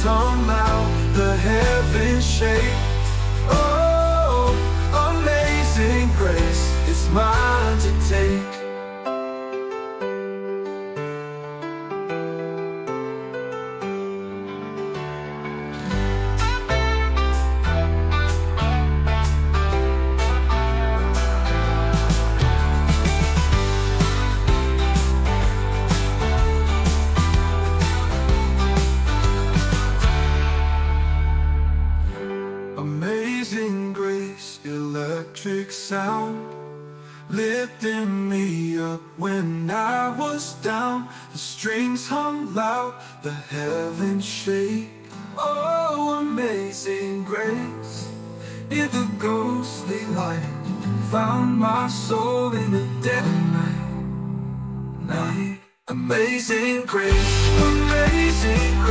hung loud, the heavens shake. Oh, amazing grace is mine to take. Amazing grace, electric sound, lifting me up when I was down. The strings hum loud, the heavens shake. Oh, amazing grace, in the ghostly light, found my soul in the dead of night. Amazing grace, amazing grace.